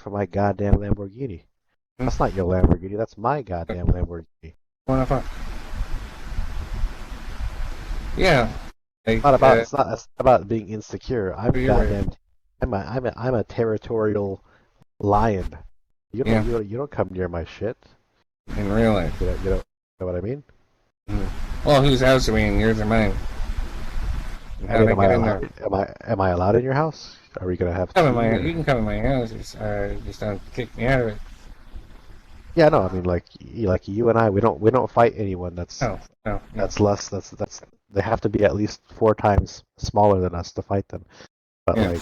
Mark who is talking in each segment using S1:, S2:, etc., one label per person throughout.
S1: for my goddamn Lamborghini. That's not your Lamborghini. That's my goddamn Lamborghini.
S2: What the fuck? Yeah.
S1: It's
S2: Like,
S1: not about. It's not about being insecure. I'm
S2: you're right.
S1: goddamn. I'm a territorial lion. You don't.
S2: Yeah.
S1: You don't come near my shit.
S2: In real life.
S1: You know what I mean?
S2: Well, whose house are we in? Yours or mine? And
S1: I
S2: how
S1: mean,
S2: to get in there?
S1: Am I allowed in your house? Are we gonna have
S2: Come in
S1: tea
S2: my.
S1: or?
S2: You can come in my house. Just don't kick me out of it.
S1: Yeah, no. I mean, like you and I, we don't fight anyone
S2: No, no, no.
S1: that's less. That's they have to be at least 4 times smaller than us to fight them. But
S2: Yeah.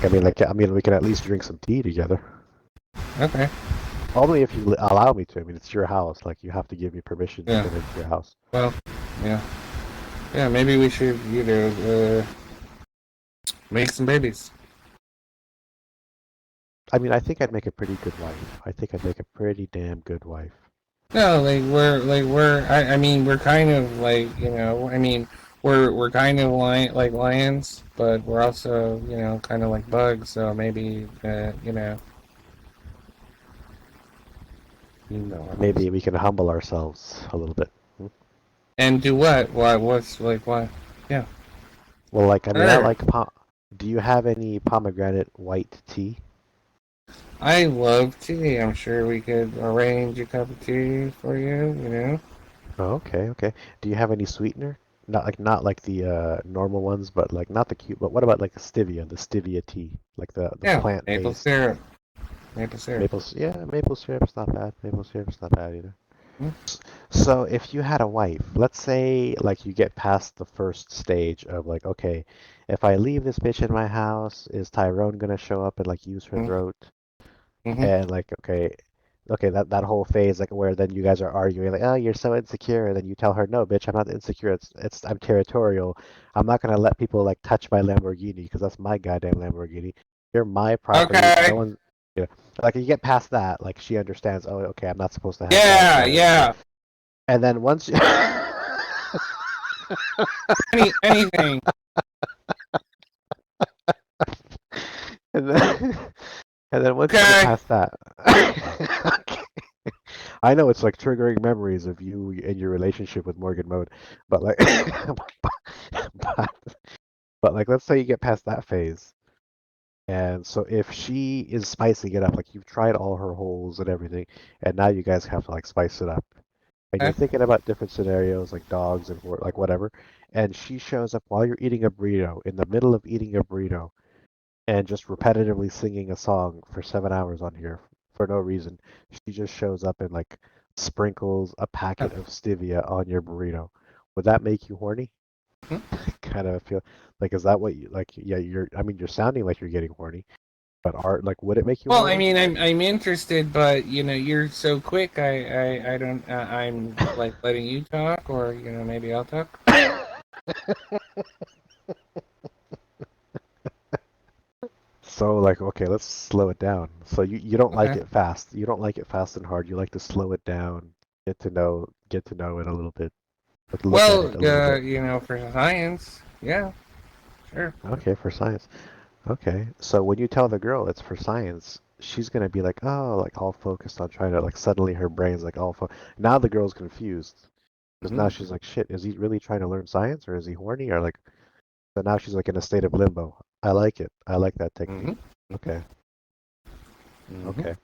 S1: I mean, we can at least drink some tea together.
S2: Okay.
S1: Only if you allow me to. I mean, it's your house. Like, you have to give me permission to
S2: Yeah.
S1: get into your house.
S2: Well, yeah. Yeah. Maybe we should, make some babies.
S1: I mean, I think I'd make a pretty good wife. I think I'd make a pretty damn good wife.
S2: No, I mean, we're kind of like, I mean, we're kind of like lions, but we're also, kind of like bugs. So maybe,
S1: Maybe we can humble ourselves a little bit. Hmm?
S2: And do what? What's like what? Yeah.
S1: Well, like, I mean, I
S2: Sure.
S1: like Do you have any pomegranate white tea?
S2: I love tea. I'm sure we could arrange a cup of tea for you.
S1: Oh, okay, okay. Do you have any sweetener? Not like the normal ones, but like not the cute. But what about like the stevia tea, like the
S2: Yeah, maple
S1: plant-based
S2: syrup. Maple syrup.
S1: yeah, maple syrup's not bad. Maple syrup's not bad either.
S2: Hmm?
S1: So if you had a wife, let's say like you get past the first stage of like, okay, if I leave this bitch in my house, is Tyrone gonna show up and like use her throat?
S2: Mm-hmm.
S1: And like, okay, that whole phase, like where then you guys are arguing, like, oh, you're so insecure, and then you tell her, no, bitch, I'm not insecure. It's I'm territorial. I'm not gonna let people like touch my Lamborghini because that's my goddamn Lamborghini. You're my property. No
S2: Okay.
S1: one, you know, like you get past that, like she understands. Oh, okay, I'm not supposed to have that.
S2: Yeah, yeah.
S1: And then once you,
S2: Anything.
S1: and then and then once you get
S2: Okay.
S1: past that, okay. I know it's like triggering memories of you and your relationship with Morgan Mode, but like, but, but like, let's say you get past that phase, and so if she is spicing it up, like you've tried all her holes and everything, and now you guys have to like spice it up, and you're
S2: Okay.
S1: thinking about different scenarios like dogs and like whatever, and she shows up while you're eating a burrito, in the middle of eating a burrito, and just repetitively singing a song for 7 hours on here for no reason. She just shows up and like sprinkles a packet of stevia on your burrito. Would that make you horny?
S2: Hmm?
S1: Kind of feel like, is that what you like? Yeah, I mean, you're sounding like you're getting horny, but like, would it make you
S2: Well, I
S1: horny?
S2: mean, I'm interested, but you're so quick. I don't. I'm like letting you talk, or maybe I'll talk.
S1: So like, okay, let's slow it down. So you don't like
S2: Okay.
S1: it fast. You don't like it fast and hard. You like to slow it down, get to know it a little bit, look at
S2: Well,
S1: it a little bit.
S2: for science, yeah, sure.
S1: Okay, for science. Okay, so when you tell the girl it's for science, she's gonna be like, oh, like all focused on trying to like suddenly her brain's like all now the girl's confused because now
S2: Mm-hmm.
S1: she's like, shit, is he really trying to learn science or is he horny or like? So now she's like in a state of limbo. I like it. I like that technique.
S2: Mm-hmm.
S1: Okay,
S2: Mm-hmm.
S1: okay.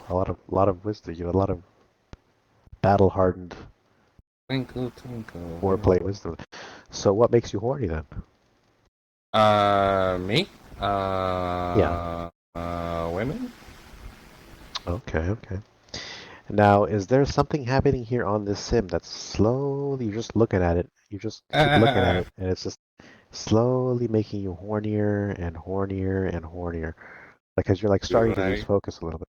S1: A lot of wisdom. You have a lot of battle hardened
S2: Twinkle, twinkle.
S1: foreplay wisdom. So what makes you horny then?
S2: Me?
S1: Yeah.
S2: Women?
S1: Okay, okay. Now, is there something happening here on this sim that's slowly, you're just looking at it, you just keep looking at
S2: Uh,
S1: it, and it's just slowly making you hornier and hornier and hornier. Like, as you're like
S2: do
S1: starting to lose
S2: I?
S1: focus a little bit.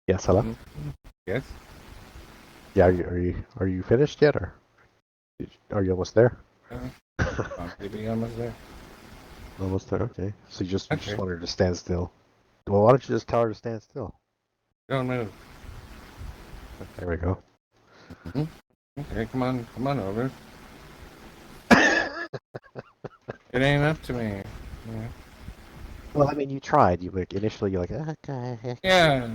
S1: Yes, hello?
S2: Mhm. Yes.
S1: Yeah, are you finished yet, or are you almost there?
S2: Maybe almost there.
S1: Almost there, okay. So you just
S2: Okay.
S1: want her to stand still. Well, why don't you just tell her to stand still?
S2: Don't move.
S1: There we go.
S2: Hmm. Okay, come on over. It ain't up to me. Yeah.
S1: Well, I mean, you tried. You like initially, you're like,
S2: Yeah.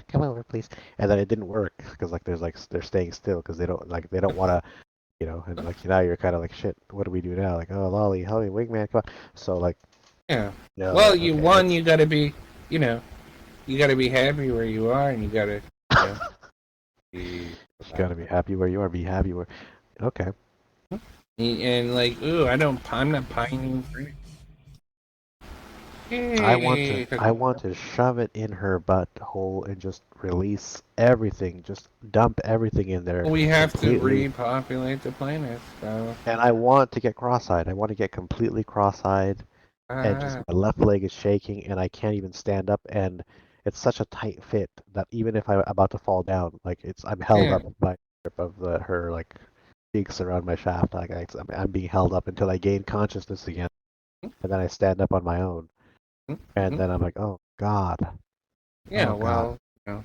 S1: come over, please, and then it didn't work because like there's like they're staying still because they don't want to, and like now you're kind of like shit. What do we do now? Like, oh, Lolly, Holly, wingman, come on. So like,
S2: Yeah.
S1: no,
S2: Well, you
S1: okay,
S2: one,
S1: let's.
S2: you gotta be, you know, you gotta be happy where you are, and you gotta, you know, be
S1: You gotta be happy where you are. Be happy where. Okay.
S2: and like, ooh, I'm not pining for it. Hey,
S1: I want to shove it in her butt hole and just release everything, just dump everything in there
S2: we have to
S1: completely.
S2: repopulate the planet, so
S1: And I want to get cross-eyed. I want to get completely cross-eyed and just
S2: ah,
S1: my left leg is shaking and I can't even stand up and it's such a tight fit that even if I'm about to fall down, like I'm held
S2: yeah,
S1: up by the grip of her like cheeks around my shaft. Like I'm being held up until I gain consciousness again, and then I stand up on my own, and
S2: mm-hmm.
S1: then I'm like,
S2: Yeah,
S1: oh God.
S2: well, you know,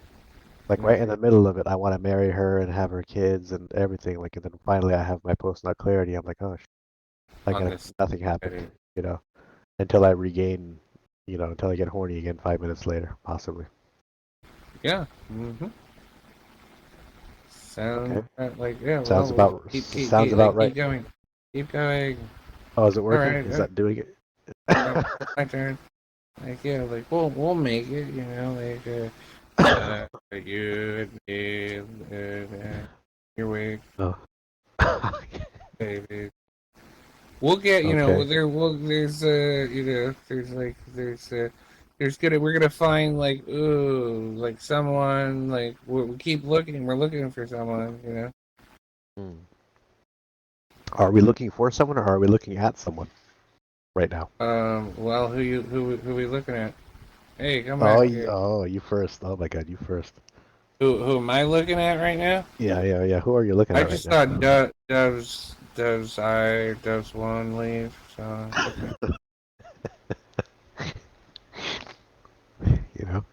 S1: Like right in the middle of it, I want to marry her and have her kids and everything. Like, and then finally I have my post-nut clarity. I'm like, oh, like
S2: on this,
S1: nothing happened, you know. Until I regain, until I get horny again 5 minutes later, possibly.
S2: yeah, mm-hmm. Sounds
S1: Okay.
S2: like yeah.
S1: Sounds
S2: Well,
S1: about sounds about right.
S2: keep going.
S1: Oh, is it
S2: All
S1: working?
S2: right,
S1: Is that doing it?
S2: my turn. Like yeah, like we'll make it. You know, you and me and your way,
S1: Oh.
S2: baby. We'll get
S1: Okay.
S2: there's we're gonna find like ooh like someone like we keep looking we're looking for someone
S1: Hmm. Are we looking for someone or are we looking at someone right now?
S2: well who we looking at? Hey, come back here.
S1: Oh, you first. Oh my God, you first.
S2: Who am I looking at right now?
S1: Yeah, yeah, yeah. Who are you looking
S2: I
S1: at right
S2: just
S1: now?
S2: thought does one leave, so it's okay.
S1: You know?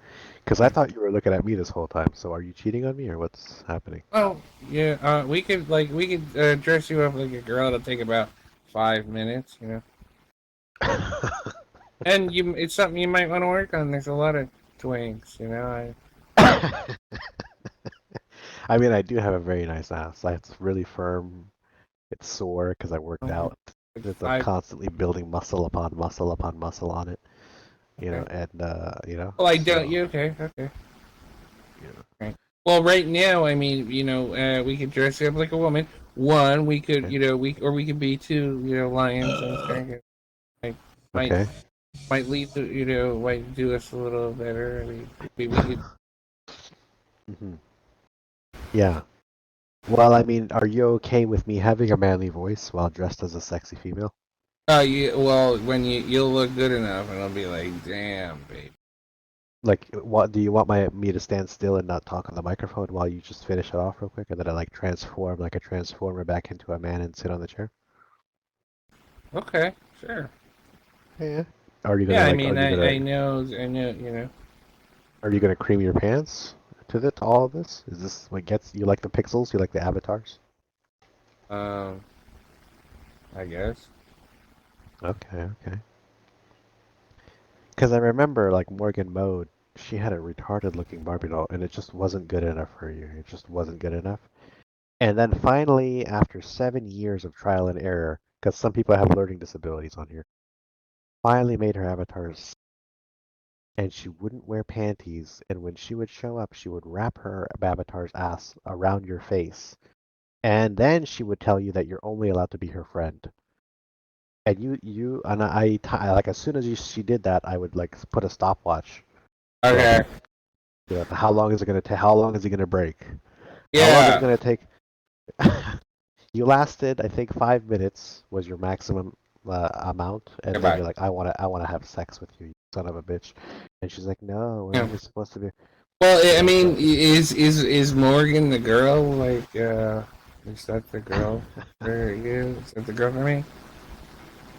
S1: Because I thought you were looking at me this whole time. So are you cheating on me or what's happening?
S2: Oh yeah, we could dress you up like a girl. It'll take about 5 minutes. And it's something you might want to work on. There's a lot of twinks.
S1: I mean, I do have a very nice ass. It's really firm. It's sore because I worked
S2: Okay.
S1: out.
S2: Like
S1: I'm
S2: five.
S1: constantly building muscle upon muscle upon muscle on it,
S2: Okay.
S1: and
S2: Well, I don't.
S1: so
S2: You okay? Okay.
S1: yeah.
S2: Right. Well, right now, I mean, we could dress you up like a woman. One, we could,
S1: Okay.
S2: we could be two, lions and dragons. Like, might
S1: Okay.
S2: might lead to, might do us a little better. I mean, we could.
S1: Hmm. Yeah. Well, I mean, are you okay with me having a manly voice while dressed as a sexy female?
S2: Well, when you'll look good enough, and I'll be like, damn, babe.
S1: Like, what do you want me to stand still and not talk on the microphone while you just finish it off real quick, and then I like transform like a transformer back into a man and sit on the chair?
S2: Okay, sure.
S1: Yeah. Are you gonna
S2: Yeah, I
S1: like?
S2: mean,
S1: Are you gonna cream your pants to all of this? Is this what gets you like the pixels? You like the avatars?
S2: um, I guess.
S1: Okay, okay. Because I remember like Morgan Mode, she had a retarded looking Barbie doll, and it just wasn't good enough for you. It just wasn't good enough. And then finally, after 7 years of trial and error, because some people have learning disabilities on here, finally made her avatars, and she wouldn't wear panties. And when she would show up, she would wrap her avatar's ass around your face, and then she would tell you that you're only allowed to be her friend. And like as soon as she did that, I would like put a stopwatch. Like,
S2: Okay.
S1: how long is it gonna take? How long is he gonna break? How long is it
S2: Yeah.
S1: gonna take? You lasted, I think, 5 minutes was your maximum amount, and then
S2: Goodbye.
S1: you're like, I wanna have sex with you, you son of a bitch. And she's like, no, we're
S2: Yeah.
S1: only supposed to be,
S2: Well, I mean,
S1: so.
S2: is Morgan the girl? Like, is that the girl for you? Is that the girl for me?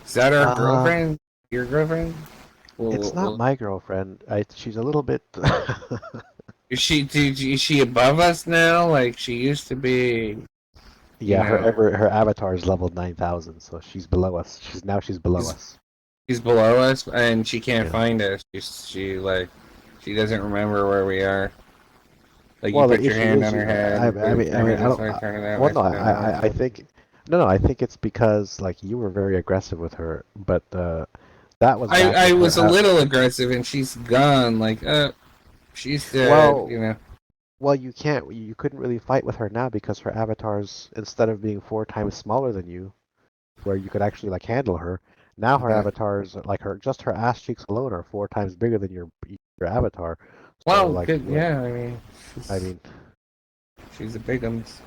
S2: Is that our
S1: Uh,
S2: girlfriend? Your girlfriend?
S1: it's not
S2: Well,
S1: my girlfriend. She's a little bit.
S2: is she above us now? Like she used to be? You
S1: Yeah,
S2: know,
S1: her avatar is level 9,000, so she's below us. She's below
S2: she's
S1: us.
S2: she's below us, and she can't
S1: Yeah.
S2: find us. She doesn't remember where we are. Like you
S1: Well, the
S2: put your
S1: issue
S2: hand
S1: is
S2: on her
S1: you.
S2: head, you put
S1: I
S2: turn
S1: mean,
S2: it
S1: I
S2: this
S1: don't.
S2: way, turn it that
S1: Well,
S2: way.
S1: no,
S2: She doesn't know.
S1: I think. No, no, I think it's because like you were very aggressive with her, but that was back
S2: I
S1: when
S2: was
S1: her.
S2: a little aggressive, and she's gone. Like, she's dead.
S1: Well,
S2: You know.
S1: well, you can't. You couldn't really fight with her now because her avatar's instead of being 4 times smaller than you, where you could actually like handle her. Now her avatar's like her just her ass cheeks alone are 4 times bigger than your avatar. So
S2: Well,
S1: like
S2: good.
S1: what
S2: Yeah, I mean,
S1: I mean,
S2: she's a bigums.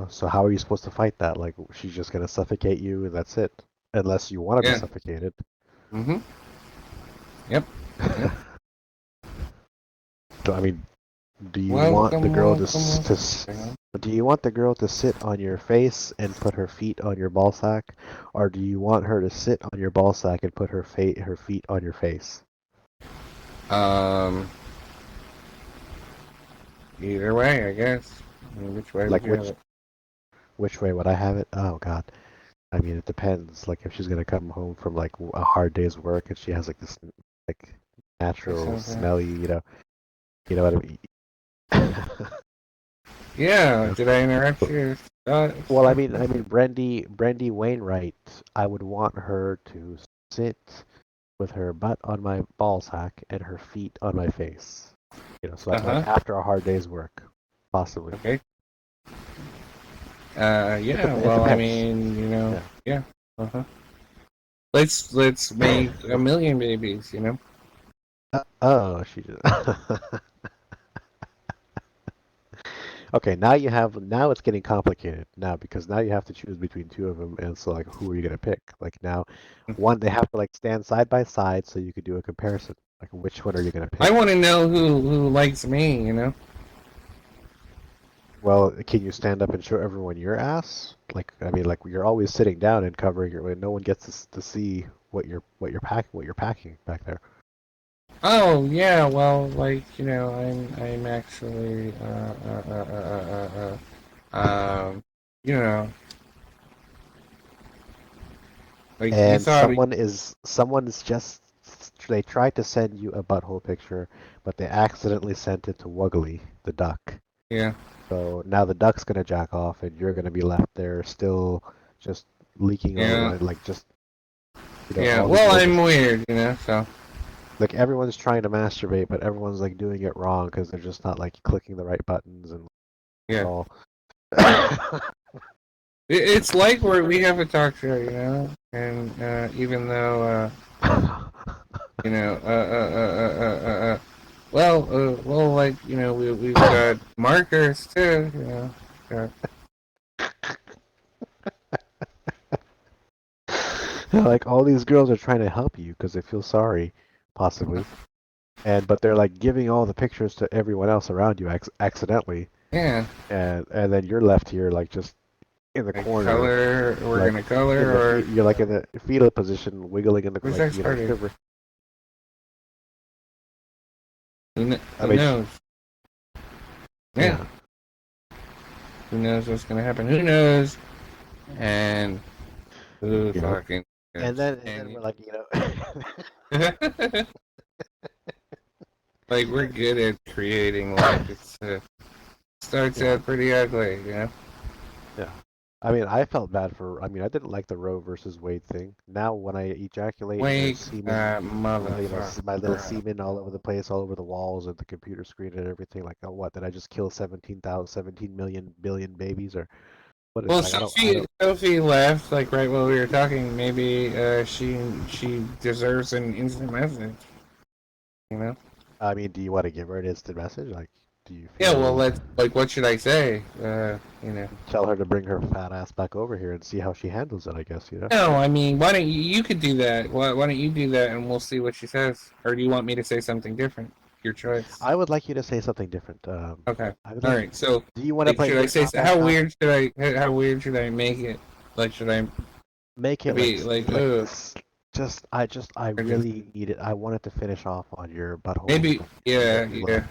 S1: so how are you supposed to fight that? Like she's just gonna suffocate you and that's it. Unless you want to be
S2: Yeah.
S1: suffocated.
S2: Mm-hmm. Yep. Yep.
S1: So I mean, do you want the
S2: Welcome,
S1: girl to
S2: welcome,
S1: s- to s-
S2: welcome.
S1: do you want the girl to sit on your face and put her feet on your ball sack, or do you want her to sit on your ball sack and put her feet on your face?
S2: Um. Either way, I guess. I mean, which way would
S1: Like
S2: you have it?
S1: which way would I have it? Oh God. I mean, it depends. Like if she's gonna come home from like a hard day's work and she has like this like
S2: Say
S1: natural
S2: something.
S1: smelly, you know what I mean?
S2: Yeah.
S1: You
S2: Did I interrupt
S1: know?
S2: you?
S1: Well, Brandy Wainwright, I would want her to sit with her butt on my ball sack and her feet on my face. So
S2: Uh
S1: like
S2: huh.
S1: after a hard day's work, possibly.
S2: Okay.
S1: It,
S2: Yeah.
S1: dep it
S2: Well, I
S1: depends.
S2: mean,
S1: Yeah.
S2: yeah. Uh huh. Let's make a million babies.
S1: Oh, she just. Okay, now it's getting complicated now because now you have to choose between two of them, and so like who are you gonna pick? Like now, one they have to like stand side by side so you could do a comparison. Like which one are you gonna
S2: I
S1: pick?
S2: want to know who likes me.
S1: Well, can you stand up and show everyone your ass? Like I mean, like you're always sitting down and covering your. No one gets to see what you're packing back there.
S2: Oh yeah. Well, I'm actually you know, like you
S1: And
S2: thought.
S1: someone's just they tried to send you a butthole picture, but they accidentally sent it to Wuggly, the duck.
S2: Yeah.
S1: So now the duck's gonna jack off, and you're gonna be left there still just leaking all
S2: Yeah.
S1: like just
S2: Yeah.
S1: all these
S2: Well,
S1: little
S2: I'm weird. So.
S1: like everyone's trying to masturbate, but everyone's like doing it wrong because they're just not like clicking the right buttons and
S2: Yeah.
S1: all.
S2: It's like we have a talk show, and even though you know, well, like we've got markers too, Got,
S1: Like all these girls are trying to help you because they feel sorry, possibly, but they're like giving all the pictures to everyone else around you accidentally,
S2: yeah,
S1: and then you're left here like just in the
S2: like
S1: corner,
S2: color. We're
S1: like
S2: gonna color,
S1: in the
S2: or
S1: feet. You're like in the fetal position, wiggling in the
S2: who's
S1: like
S2: that starting?
S1: shiver. I
S2: Who
S1: mean,
S2: knows? Yeah,
S1: yeah,
S2: who knows what's gonna happen? Who knows? And who
S1: you know,
S2: fucking
S1: and
S2: knows?
S1: then
S2: And
S1: we're like,
S2: like we're good at creating life. It's starts
S1: yeah,
S2: out pretty ugly,
S1: yeah. I mean, I felt bad for. I mean, I didn't like the Roe versus Wade thing. Now, when I ejaculate and there's
S2: Wake
S1: semen,
S2: that
S1: my little
S2: motherfucker up.
S1: semen all over the place, all over the walls and the computer screen and everything. Like, oh, what? Did I just kill 17 million billion babies, or what is
S2: Well,
S1: like? I don't.
S2: Sophie left like right while we were talking. Maybe she deserves an instant message. You know?
S1: I mean, do you want to give her an instant message? Like, do you
S2: Yeah. Well,
S1: feel
S2: let's like. What should I say? You know.
S1: tell her to bring her fat ass back over here and see how she handles it? I guess.
S2: No, I mean, why don't you could do that? Why don't you do that and we'll see what she says? Or do you want me to say something different? Your choice.
S1: I would like you to say something different.
S2: Okay.
S1: I would
S2: All
S1: like.
S2: right. So,
S1: Do you want to
S2: like,
S1: play
S2: should I
S1: bring
S2: say
S1: top ass
S2: how
S1: top?
S2: weird should I? How weird should I make it? Like, should I
S1: Make it
S2: be like,
S1: like
S2: oh,
S1: this. I
S2: or just
S1: really need it. I want it to finish off on your butthole.
S2: maybe?
S1: Like,
S2: Yeah.
S1: like
S2: Yeah.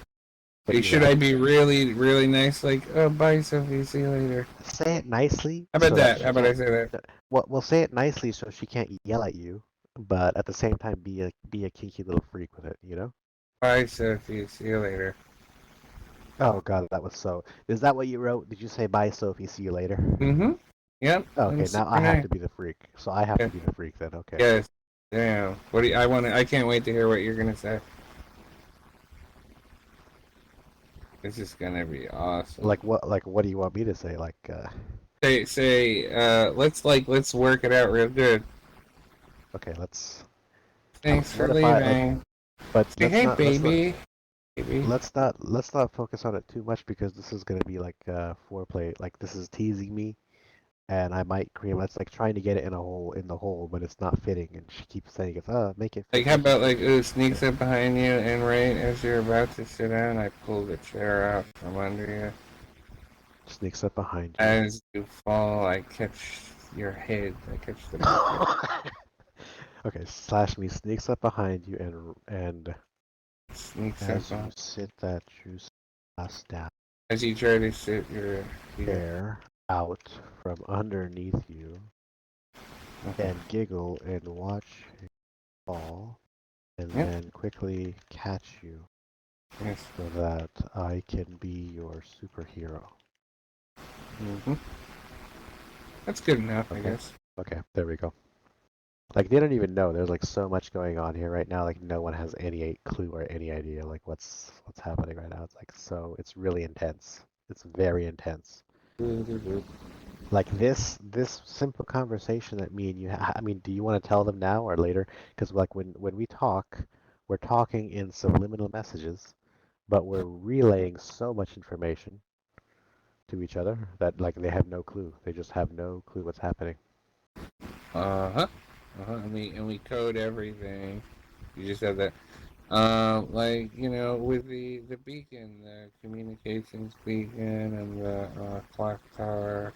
S1: But you
S2: Should
S1: know,
S2: I be really, really nice? Like, oh, bye, Sophie. See you later.
S1: say it nicely
S2: How about
S1: so that
S2: that?
S1: she
S2: How about I
S1: can't.
S2: say that?
S1: Well, we'll say it nicely so she can't yell at you, but at the same time be a kinky little freak with it, you know?
S2: Bye, Sophie. See you later.
S1: Oh God, that was so. Is that what you wrote? Did you say bye, Sophie? See you later?
S2: Mm-hmm. Yep.
S1: Oh,
S2: I'm
S1: okay, now
S2: super
S1: I have
S2: nice.
S1: to be the freak. So I have
S2: Yeah.
S1: to be the freak then. Okay.
S2: Yes. Damn. What do you, I want to? I can't wait to hear what you're gonna say. This is gonna be awesome.
S1: Like what? Like what do you want me to say? Like,
S2: Say. Let's work it out real good.
S1: okay, let's.
S2: Thanks for
S1: What if I like?
S2: leaving.
S1: But
S2: Say, hey, baby. Baby.
S1: let's not focus on it too much because this is gonna be like foreplay. Like this is teasing me, and I might cream. It's like trying to get it in a hole in the hole, but it's not fitting, and she keeps saying it's make it
S2: Like,
S1: fit,
S2: how
S1: make it
S2: about
S1: fit.
S2: like, ooh, sneaks up behind you, and right as you're about to sit down, I pull the chair out from under you.
S1: Sneaks up behind you.
S2: As you fall, I catch your head. I catch the back of your
S1: Okay, slash me sneaks up behind you and
S2: sneaks up
S1: as you
S2: on.
S1: sit that juice glass down,
S2: As you try to sit your
S1: air out from underneath you
S2: okay.
S1: and giggle and watch it fall and
S2: Yep.
S1: then quickly catch you
S2: Yes.
S1: so that I can be your superhero.
S2: Hmm. That's good enough, I
S1: Okay?
S2: guess.
S1: Okay, there we go. Like they don't even know. There's like so much going on here right now. Like no one has any clue or any idea like what's happening right now. It's like so it's really intense. It's very intense. Like this simple conversation that me and you I mean, do you want to tell them now or later? Because like when we talk, we're talking in subliminal messages, but we're relaying so much information to each other that like they have no clue. They just have no clue what's happening.
S2: Uh huh. Uh huh. And we code everything. You just have that. Like with the beacon, the communications beacon, and the clock tower.